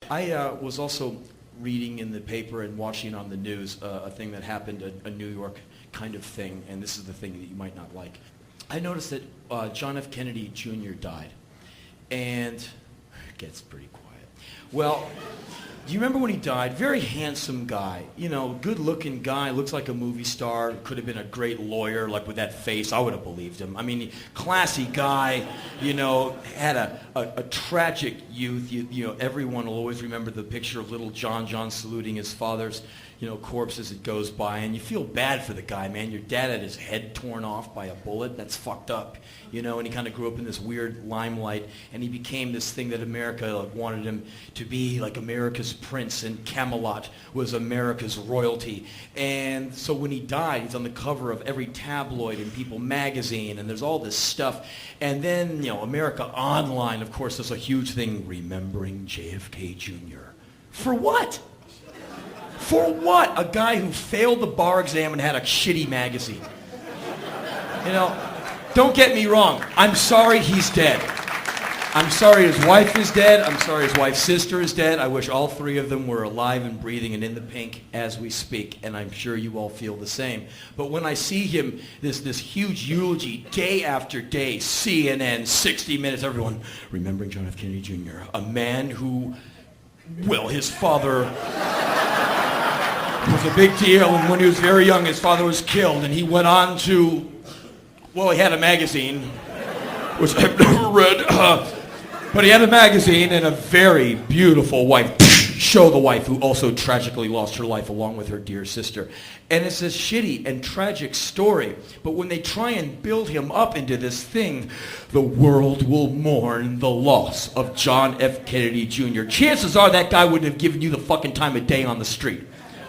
I was also reading in the paper and watching on the news a thing that happened, a New York kind of thing, and this is the thing that you might not like. I noticed that John F. Kennedy Jr. died, and it gets pretty quiet. Well, do you remember when he died? Very handsome guy, you know, good-looking guy, looks like a movie star, could have been a great lawyer, like with that face, I would have believed him. I mean, classy guy, you know, had a tragic youth. You know, everyone will always remember the picture of little John saluting his father's, you know, corpse as it goes by, and you feel bad for the guy, man. Your dad had his head torn off by a bullet. That's fucked up, you know, and he kind of grew up in this weird limelight, and he became this thing that America wanted him to be, like America's prince, and Camelot was America's royalty. And so when he died, he's on the cover of every tabloid in People magazine, and there's all this stuff. And then, you know, America Online, of course, there's a huge thing, remembering JFK Jr. For what? For what? A guy who failed the bar exam and had a shitty magazine. You know, don't get me wrong. I'm sorry he's dead. I'm sorry his wife is dead. I'm sorry his wife's sister is dead. I wish all three of them were alive and breathing and in the pink as we speak, and I'm sure you all feel the same. But when I see him, this huge eulogy, day after day, CNN, 60 Minutes, everyone, remembering John F. Kennedy Jr., a man who, well, his father was a big deal, and when he was very young, his father was killed, and he went on to, well, he had a magazine, which I've never read, but he had a magazine and a very beautiful wife. Show the wife who also tragically lost her life along with her dear sister. And it's this shitty and tragic story, but when they try and build him up into this thing, the world will mourn the loss of John F. Kennedy Jr. Chances are that guy wouldn't have given you the fucking time of day on the street.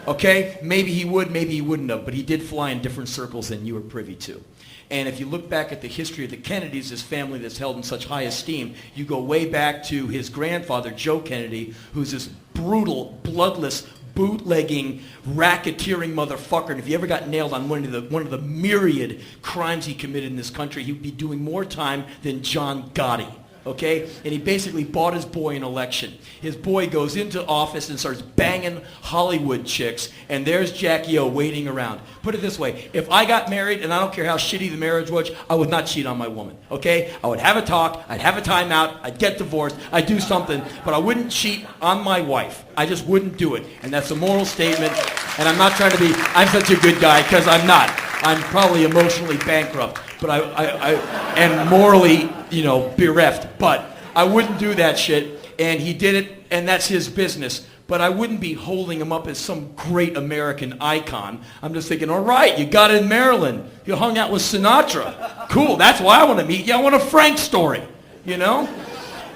Okay? Maybe he would, maybe he wouldn't have, but he did fly in different circles than you were privy to. And if you look back at the history of the Kennedys, this family that's held in such high esteem, you go way back to his grandfather, Joe Kennedy, who's this brutal, bloodless, bootlegging, racketeering motherfucker. And if he ever got nailed on one of the myriad crimes he committed in this country, he'd be doing more time than John Gotti. Okay? And he basically bought his boy an election. His boy goes into office and starts banging Hollywood chicks, and there's Jackie O waiting around. Put it this way, if I got married, and I don't care how shitty the marriage was, I would not cheat on my woman, okay? I would have a talk, I'd have a timeout, I'd get divorced, I'd do something, but I wouldn't cheat on my wife. I just wouldn't do it. And that's a moral statement, and I'm not trying to be, I'm such a good guy, because I'm not. I'm probably emotionally bankrupt, but I am morally, you know, bereft. But I wouldn't do that shit, and he did it, and that's his business. But I wouldn't be holding him up as some great American icon. I'm just thinking, all right, you got it in Maryland. You hung out with Sinatra. Cool, that's why I want to meet you. I want a Frank story, you know?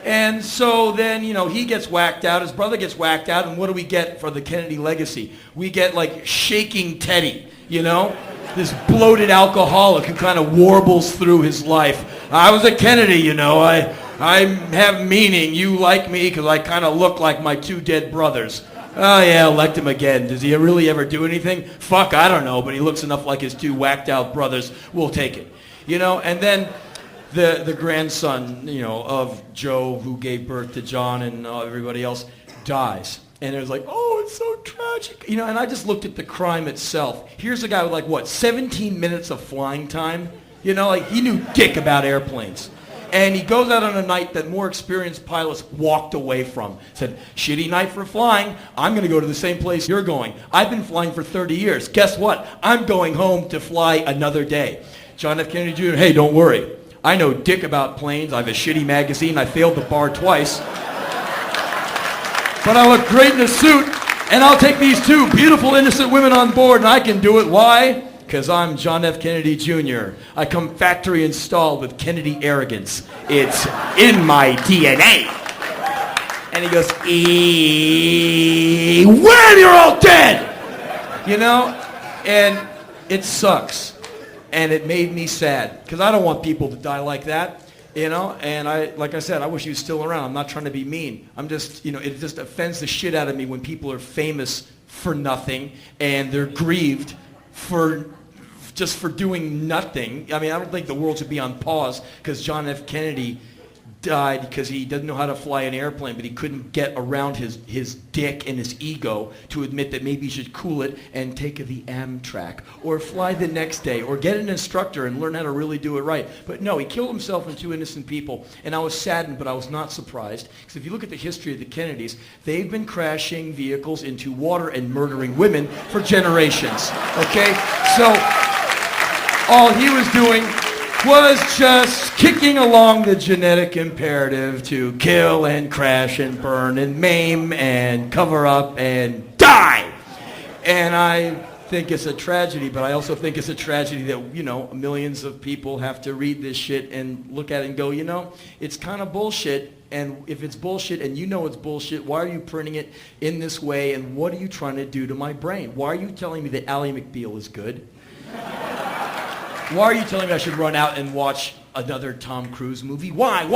And so then, you know, he gets whacked out, his brother gets whacked out, and what do we get for the Kennedy legacy? We get, like, Shaking Teddy, you know? This bloated alcoholic who kind of warbles through his life. I was a Kennedy, you know. I have meaning. You like me because I kind of look like my two dead brothers. Oh, yeah, elect him again. Does he really ever do anything? Fuck, I don't know, but he looks enough like his two whacked-out brothers. We'll take it. You know, and then the grandson, you know, of Joe, who gave birth to John and everybody else, dies. And it was like, oh, it's so tragic. You know, and I just looked at the crime itself. Here's a guy with, like, what, 17 minutes of flying time? You know, like, he knew dick about airplanes. And he goes out on a night that more experienced pilots walked away from. Said, shitty night for flying. I'm going to go to the same place you're going. I've been flying for 30 years. Guess what? I'm going home to fly another day. John F. Kennedy Jr., hey, don't worry. I know dick about planes. I have a shitty magazine. I failed the bar twice. But I look great in a suit, and I'll take these two beautiful, innocent women on board, and I can do it. Why? Because I'm John F. Kennedy Jr. I come factory installed with Kennedy arrogance. It's in my DNA. And he goes, when you're all dead! You know? And it sucks. And it made me sad, because I don't want people to die like that. You know, and like I said, I wish he was still around. I'm not trying to be mean. I'm just, you know, it just offends the shit out of me when people are famous for nothing and they're grieved for doing nothing. I mean, I don't think the world should be on pause because John F. Kennedy died because he doesn't know how to fly an airplane, but he couldn't get around his dick and his ego to admit that maybe he should cool it and take the Amtrak, or fly the next day, or get an instructor and learn how to really do it right. But no, he killed himself and 2 innocent people, and I was saddened, but I was not surprised, because if you look at the history of the Kennedys, they've been crashing vehicles into water and murdering women for generations, okay? So all he was doing was just kicking along the genetic imperative to kill and crash and burn and maim and cover up and die. And I think it's a tragedy, but I also think it's a tragedy that, you know, millions of people have to read this shit and look at it and go, you know, it's kind of bullshit. And if it's bullshit and you know it's bullshit, why are you printing it in this way? And what are you trying to do to my brain? Why are you telling me that Ally McBeal is good? Why are you telling me I should run out and watch another Tom Cruise movie? Why?